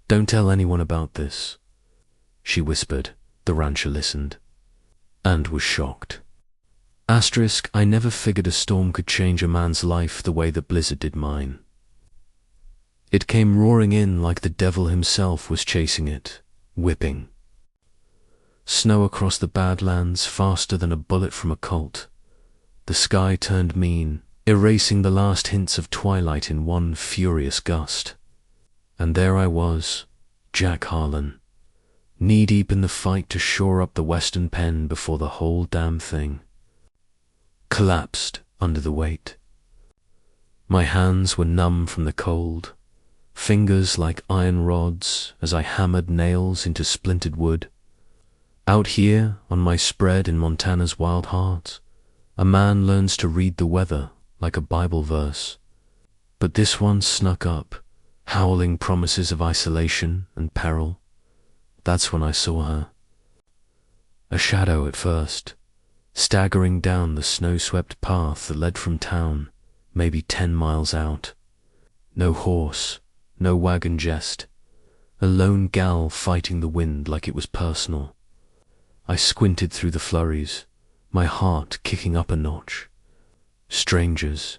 "Don't tell anyone about this," she whispered. The rancher listened and was shocked. I never figured a storm could change a man's life the way the blizzard did mine. It came roaring in like the devil himself was chasing it, whipping snow across the Badlands faster than a bullet from a Colt. The sky turned mean, erasing the last hints of twilight in one furious gust. And there I was, Jack Harlan, knee-deep in the fight to shore up the Western Penn before the whole damn thing collapsed under the weight. My hands were numb from the cold, fingers like iron rods as I hammered nails into splintered wood. Out here, on my spread in Montana's wild heart, a man learns to read the weather like a Bible verse. But this one snuck up, howling promises of isolation and peril. That's when I saw her. A shadow at first, staggering down the snow-swept path that led from town, maybe 10 miles out. No horse, no wagon jest, a lone gal fighting the wind like it was personal. I squinted through the flurries, my heart kicking up a notch. Strangers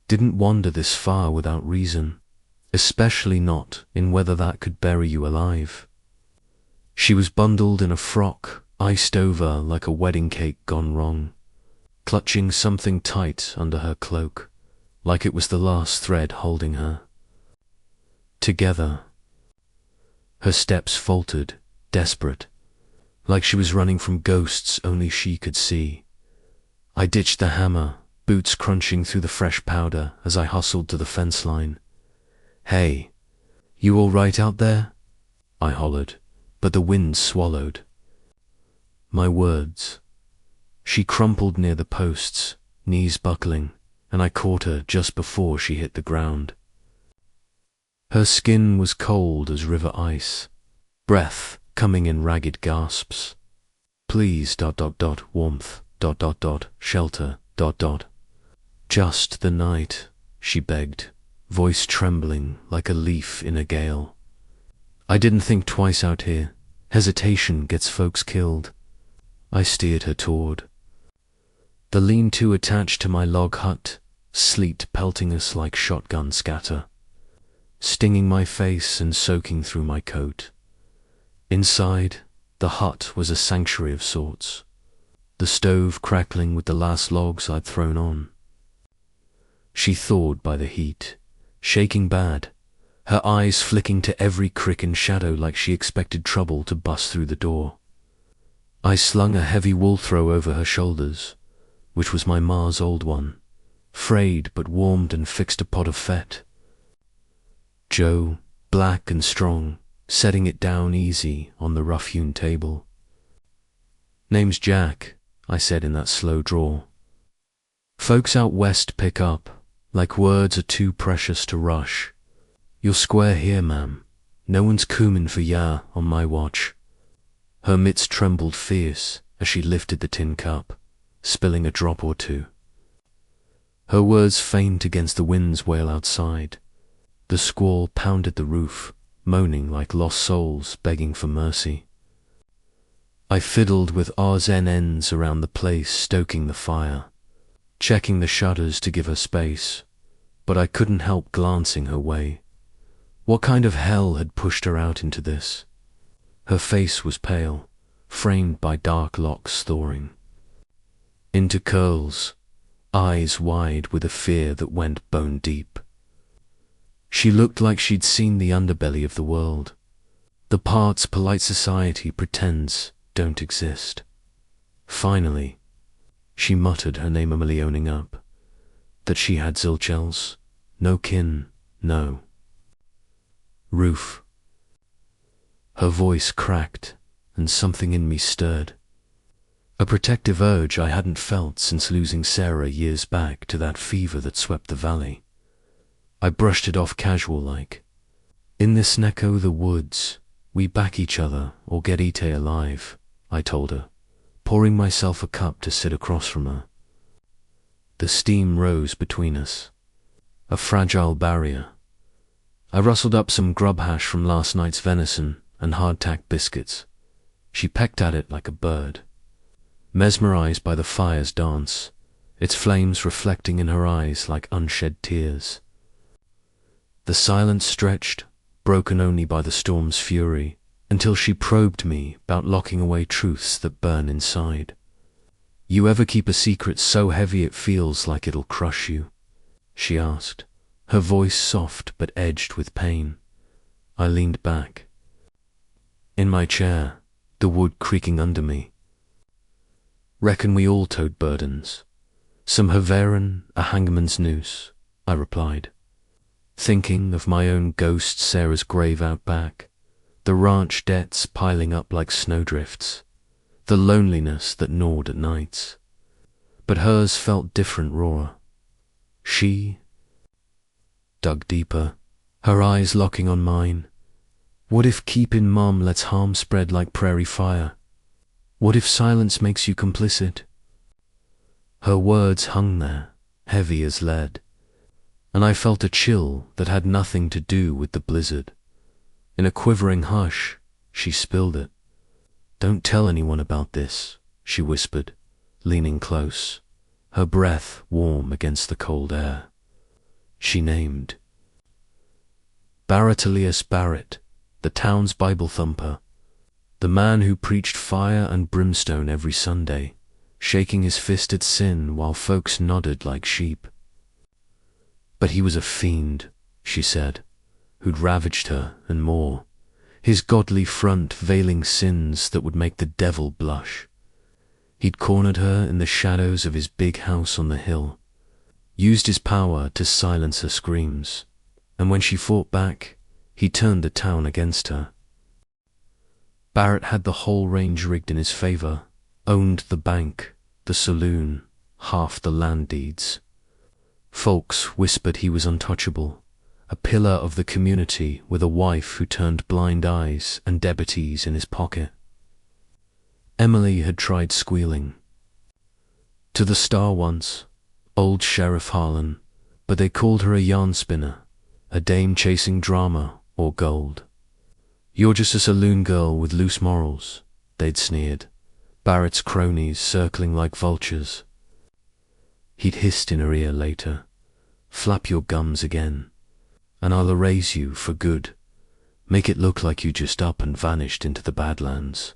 didn't wander this far without reason, especially not in weather that could bury you alive. She was bundled in a frock, iced over like a wedding cake gone wrong, clutching something tight under her cloak, like it was the last thread holding her together. Her steps faltered, desperate, like she was running from ghosts only she could see. I ditched the hammer, boots crunching through the fresh powder as I hustled to the fence line. "Hey, you all right out there?" I hollered, but the wind swallowed my words. She crumpled near the posts, knees buckling, and I caught her just before she hit the ground. Her skin was cold as river ice, breath coming in ragged gasps. "Please, warmth, shelter, Just the night," she begged, voice trembling like a leaf in a gale. "I didn't think twice out here. Hesitation gets folks killed." I steered her toward the lean-to attached to my log hut, sleet pelting us like shotgun scatter, stinging my face and soaking through my coat. Inside, the hut was a sanctuary of sorts, the stove crackling with the last logs I'd thrown on. She thawed by the heat, shaking bad, her eyes flicking to every crick and shadow like she expected trouble to bust through the door. I slung a heavy wool throw over her shoulders, which was my ma's old one, frayed but warmed and fixed a pot of fat. Joe, black and strong, setting it down easy on the rough-hewn table. "Name's Jack," I said in that slow drawl. "Folks out west pick up, like words are too precious to rush. You're square here, ma'am. No one's coomin' for ya on my watch." Her mitts trembled fierce as she lifted the tin cup, spilling a drop or two. Her words faint against the wind's wail outside. The squall pounded the roof, moaning like lost souls begging for mercy. I fiddled with odds and ends around the place, stoking the fire, checking the shutters to give her space, but I couldn't help glancing her way. What kind of hell had pushed her out into this? Her face was pale, framed by dark locks thawing into curls, eyes wide with a fear that went bone deep. She looked like she'd seen the underbelly of the world, the parts polite society pretends don't exist. Finally, she muttered, her name Emily owning up, that she had zilch else, no kin, no roof. Her voice cracked, and something in me stirred. A protective urge I hadn't felt since losing Sarah years back to that fever that swept the valley. I brushed it off casual-like. "In this neck o' the woods, we back each other or get eat alive," I told her, pouring myself a cup to sit across from her. The steam rose between us, a fragile barrier, I rustled up some grub hash from last night's venison and hardtack biscuits. She pecked at it like a bird, mesmerized by the fire's dance, its flames reflecting in her eyes like unshed tears. The silence stretched, broken only by the storm's fury, until she probed me about locking away truths that burn inside. You ever keep a secret so heavy it feels like it'll crush you? She asked, her voice soft but edged with pain. I leaned back. In my chair, the wood creaking under me. Reckon we all towed burdens. Some Havairan, a hangman's noose, I replied, thinking of my own ghost Sarah's grave out back, the ranch debts piling up like snowdrifts, the loneliness that gnawed at nights. But hers felt different, rawer. She dug deeper, her eyes locking on mine. What if keeping mum lets harm spread like prairie fire? What if silence makes you complicit? Her words hung there, heavy as lead, and I felt a chill that had nothing to do with the blizzard. In a quivering hush, she spilled it. Don't tell anyone about this, she whispered, leaning close, her breath warm against the cold air. She named Barretelius Barrett, the town's Bible thumper, the man who preached fire and brimstone every Sunday, shaking his fist at sin while folks nodded like sheep. But he was a fiend, she said, who'd ravaged her and more, his godly front veiling sins that would make the devil blush. He'd cornered her in the shadows of his big house on the hill, used his power to silence her screams, and when she fought back, he turned the town against her. Barrett had the whole range rigged in his favor, owned the bank, the saloon, half the land deeds. Folks whispered he was untouchable, a pillar of the community with a wife who turned blind eyes and debities in his pocket. Emily had tried squealing. To the Star once, old Sheriff Harlan, but they called her a yarn spinner, a dame chasing drama or gold. You're just a saloon girl with loose morals, they'd sneered, Barrett's cronies circling like vultures. He'd hissed in her ear later, flap your gums again, and I'll erase you for good, make it look like you just up and vanished into the Badlands.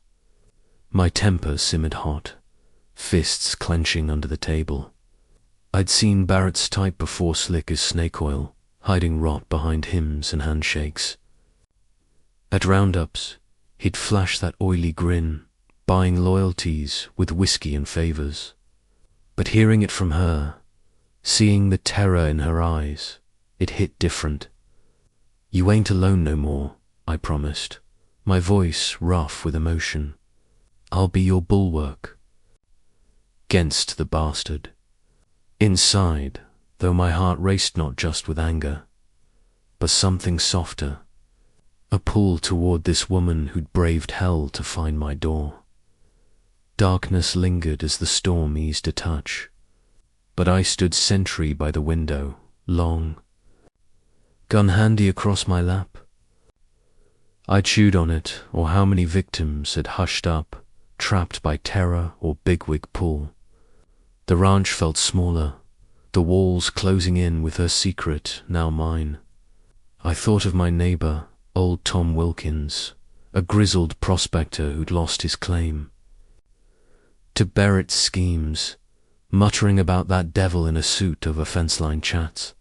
My temper simmered hot, fists clenching under the table. I'd seen Barrett's type before, slick as snake oil, hiding rot behind hymns and handshakes. At roundups, he'd flash that oily grin, buying loyalties with whiskey and favors. But hearing it from her, seeing the terror in her eyes, it hit different. You ain't alone no more, I promised, my voice rough with emotion. I'll be your bulwark. 'Gainst the bastard. Inside, though my heart raced not just with anger, but something softer, a pull toward this woman who'd braved hell to find my door. Darkness lingered as the storm eased a touch, but I stood sentry by the window, long, gun handy across my lap. I chewed on it, or how many victims had hushed up, trapped by terror or bigwig pull. The ranch felt smaller, the walls closing in with her secret, now mine. I thought of my neighbor, old Tom Wilkins, a grizzled prospector who'd lost his claim. To Barrett's schemes, muttering about that devil in a suit over fence-line chats.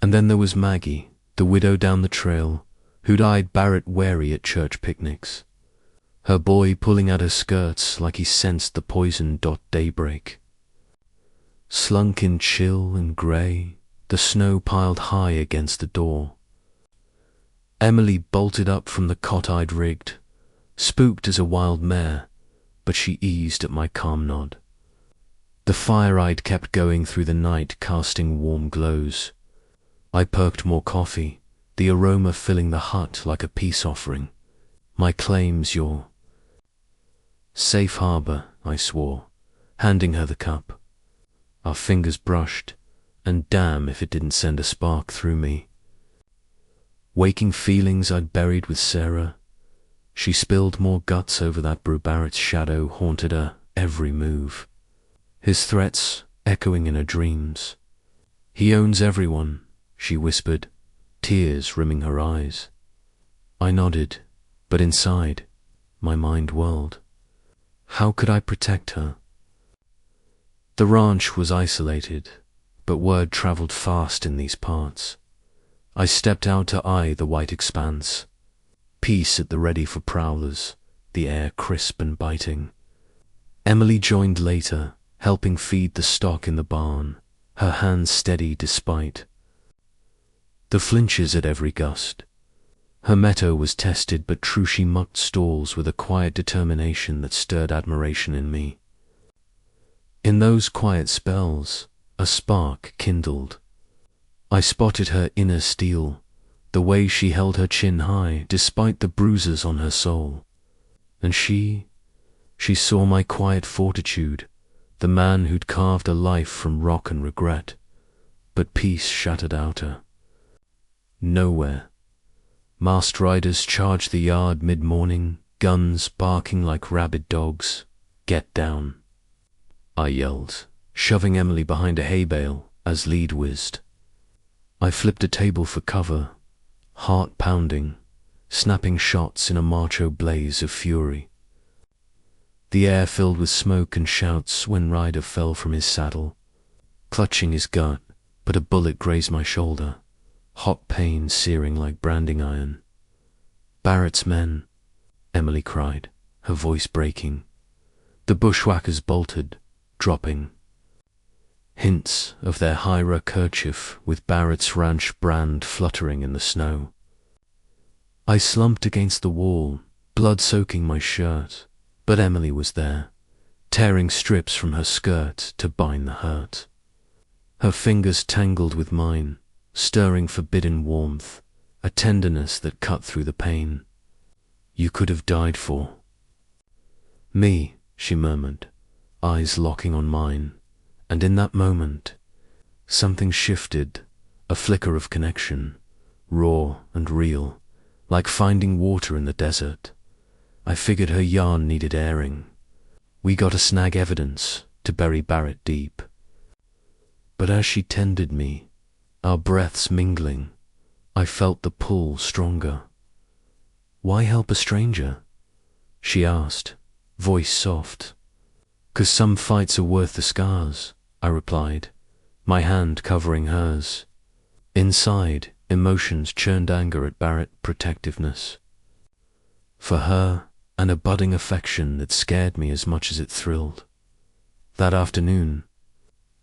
And then there was Maggie, the widow down the trail, who'd eyed Barrett wary at church picnics, her boy pulling at her skirts like he sensed the poison. Daybreak. Slunk in chill and grey, the snow piled high against the door. Emily bolted up from the cot I'd rigged, spooked as a wild mare, but she eased at my calm nod. The fire I'd kept going through the night, casting warm glows. I perked more coffee, the aroma filling the hut like a peace offering. My claim's your safe harbor, I swore, handing her the cup. Our fingers brushed, and damn if it didn't send a spark through me. Waking feelings I'd buried with Sarah. She spilled more guts over that brew. Barrett's shadow haunted her every move, his threats echoing in her dreams. He owns everyone, she whispered, tears rimming her eyes. I nodded, but inside, my mind whirled. How could I protect her? The ranch was isolated, but word traveled fast in these parts. I stepped out to eye the white expanse. Peace at the ready for prowlers, the air crisp and biting. Emily joined later, helping feed the stock in the barn, her hands steady despite the flinches at every gust. Her mettle was tested, but true, she mucked stalls with a quiet determination that stirred admiration in me. In those quiet spells, a spark kindled. I spotted her inner steel, the way she held her chin high despite the bruises on her soul. And she saw my quiet fortitude, the man who'd carved a life from rock and regret. But peace shattered outer. Nowhere. Masked riders charged the yard mid-morning, guns barking like rabid dogs. Get down, I yelled, shoving Emily behind a hay bale as lead whizzed. I flipped a table for cover, heart pounding, snapping shots in a macho blaze of fury. The air filled with smoke and shouts when Ryder fell from his saddle, clutching his gut, but a bullet grazed my shoulder, hot pain searing like branding iron. Barrett's men, Emily cried, her voice breaking. The bushwhackers bolted, dropping. Hints of their Hyra kerchief with Barrett's ranch brand fluttering in the snow. I slumped against the wall, blood soaking my shirt, but Emily was there, tearing strips from her skirt to bind the hurt. Her fingers tangled with mine, stirring forbidden warmth, a tenderness that cut through the pain. You could have died for me, she murmured, eyes locking on mine, and in that moment, something shifted, a flicker of connection, raw and real, like finding water in the desert. I figured her yarn needed airing. We got to snag evidence to bury Barrett deep. But as she tended me, our breaths mingling, I felt the pull stronger. Why help a stranger? She asked, voice soft. 'Cause some fights are worth the scars, I replied, my hand covering hers. Inside, emotions churned anger at Barrett protectiveness. For her, and a budding affection that scared me as much as it thrilled. That afternoon,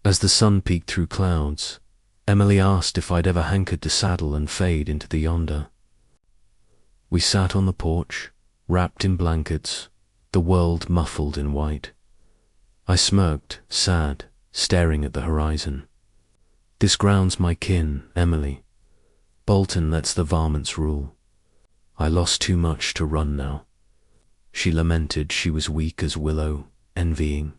as the sun peeked through clouds, Emily asked if I'd ever hankered to saddle and fade into the yonder. We sat on the porch, wrapped in blankets, the world muffled in white. I smirked, sad, staring at the horizon. This grounds my kin, Emily. Bolton lets the varmints rule. I lost too much to run now. She lamented she was weak as willow, envying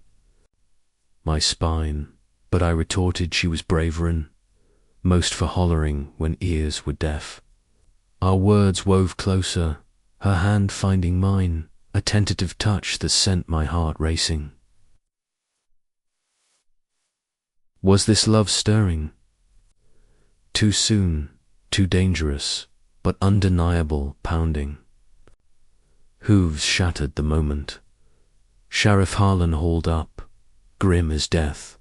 my spine, but I retorted she was braverin', most for hollering when ears were deaf. Our words wove closer, her hand finding mine, a tentative touch that sent my heart racing. Was this love stirring? Too soon, too dangerous, but undeniable pounding. Hooves shattered the moment. Sheriff Harlan hauled up, grim as death,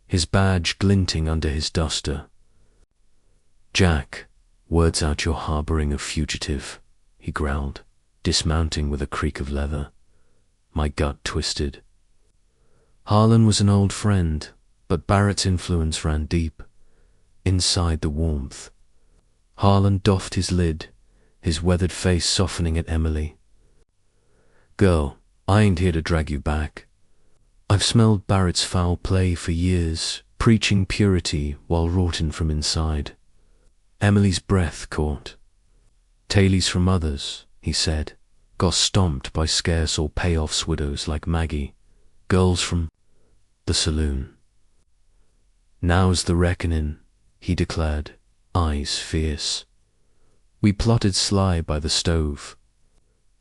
his badge glinting under his duster. Jack, words out your harboring a fugitive, he growled, dismounting with a creak of leather. My gut twisted. Harlan was an old friend, but Barrett's influence ran deep. Inside the warmth, Harlan doffed his lid, his weathered face softening at Emily. Girl, I ain't here to drag you back. I've smelled Barrett's foul play for years, preaching purity while rotten from inside. Emily's breath caught. Tailies from others, he said, got stomped by scarce or payoffs widows like Maggie, girls from the saloon. Now's the reckoning, he declared, eyes fierce. We plotted sly by the stove.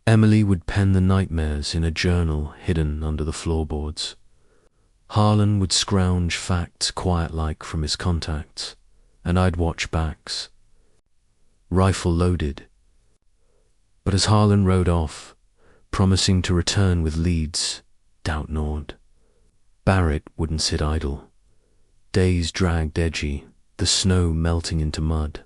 Emily would pen the nightmares in a journal hidden under the floorboards. Harlan would scrounge facts quiet-like from his contacts, and I'd watch backs. Rifle loaded. But as Harlan rode off, promising to return with leads, doubt gnawed. Barrett wouldn't sit idle. Days dragged edgy, the snow melting into mud.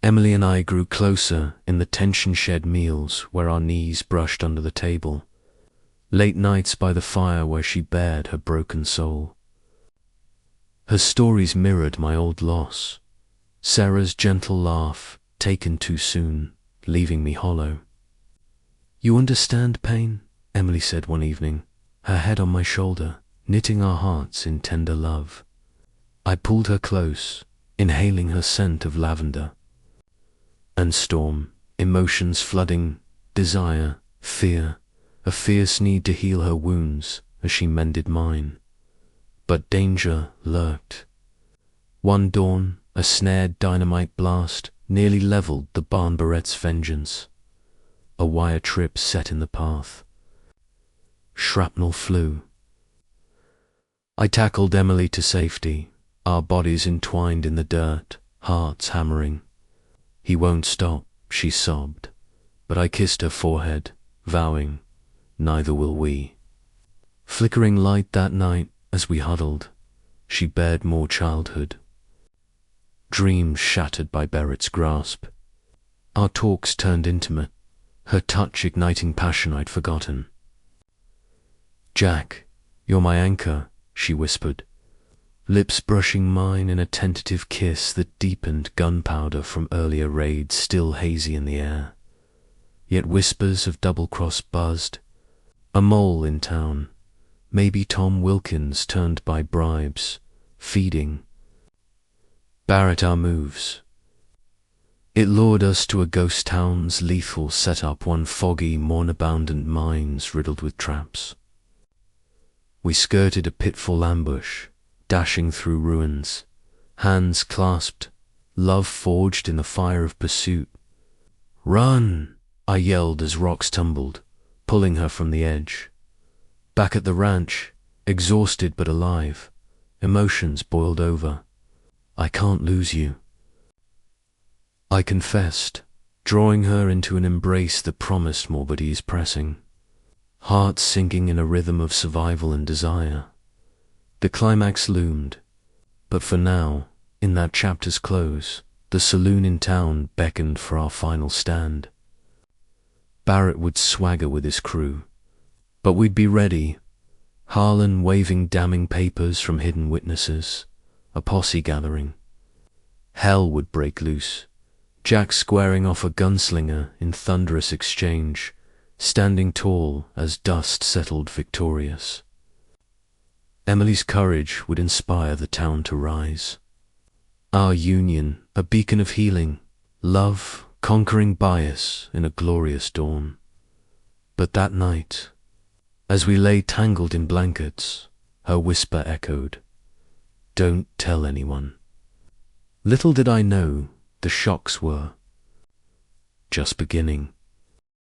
Emily and I grew closer in the tension-shed meals where our knees brushed under the table. Late nights by the fire where she bared her broken soul. Her stories mirrored my old loss. Sarah's gentle laugh, taken too soon, leaving me hollow. "You understand pain?" Emily said one evening, her head on my shoulder, knitting our hearts in tender love. I pulled her close, inhaling her scent of lavender. And storm, emotions flooding, desire, fear, a fierce need to heal her wounds as she mended mine. But danger lurked. One dawn, a snared dynamite blast nearly leveled the barn barrette's vengeance. A wire trip set in the path. Shrapnel flew. I tackled Emily to safety, our bodies entwined in the dirt, hearts hammering. "He won't stop," she sobbed, but I kissed her forehead, vowing, "Neither will we." Flickering light that night as we huddled, she bared more childhood. Dreams shattered by Barrett's grasp. Our talks turned intimate, her touch igniting passion I'd forgotten. "Jack, you're my anchor," she whispered, lips brushing mine in a tentative kiss that deepened gunpowder from earlier raids still hazy in the air. Yet whispers of double-cross buzzed. A mole in town, maybe Tom Wilkins turned by bribes, feeding. Barrett our moves. It lured us to a ghost town's lethal setup, one foggy, morn-abundant mines riddled with traps. We skirted a pitfall ambush, dashing through ruins, hands clasped, love forged in the fire of pursuit. "Run!" I yelled as rocks tumbled, pulling her from the edge. Back at the ranch, exhausted but alive, emotions boiled over. "I can't lose you," I confessed, drawing her into an embrace that promised more but ease pressing. Hearts sinking in a rhythm of survival and desire. The climax loomed, but for now, in that chapter's close, the saloon in town beckoned for our final stand. Barrett would swagger with his crew, but we'd be ready. Harlan waving damning papers from hidden witnesses, a posse gathering. Hell would break loose, Jack squaring off a gunslinger in thunderous exchange, standing tall as dust settled victorious. Emily's courage would inspire the town to rise. Our union, a beacon of healing, love conquering bias in a glorious dawn. But that night, as we lay tangled in blankets, her whisper echoed, "Don't tell anyone." Little did I know the shocks were just beginning.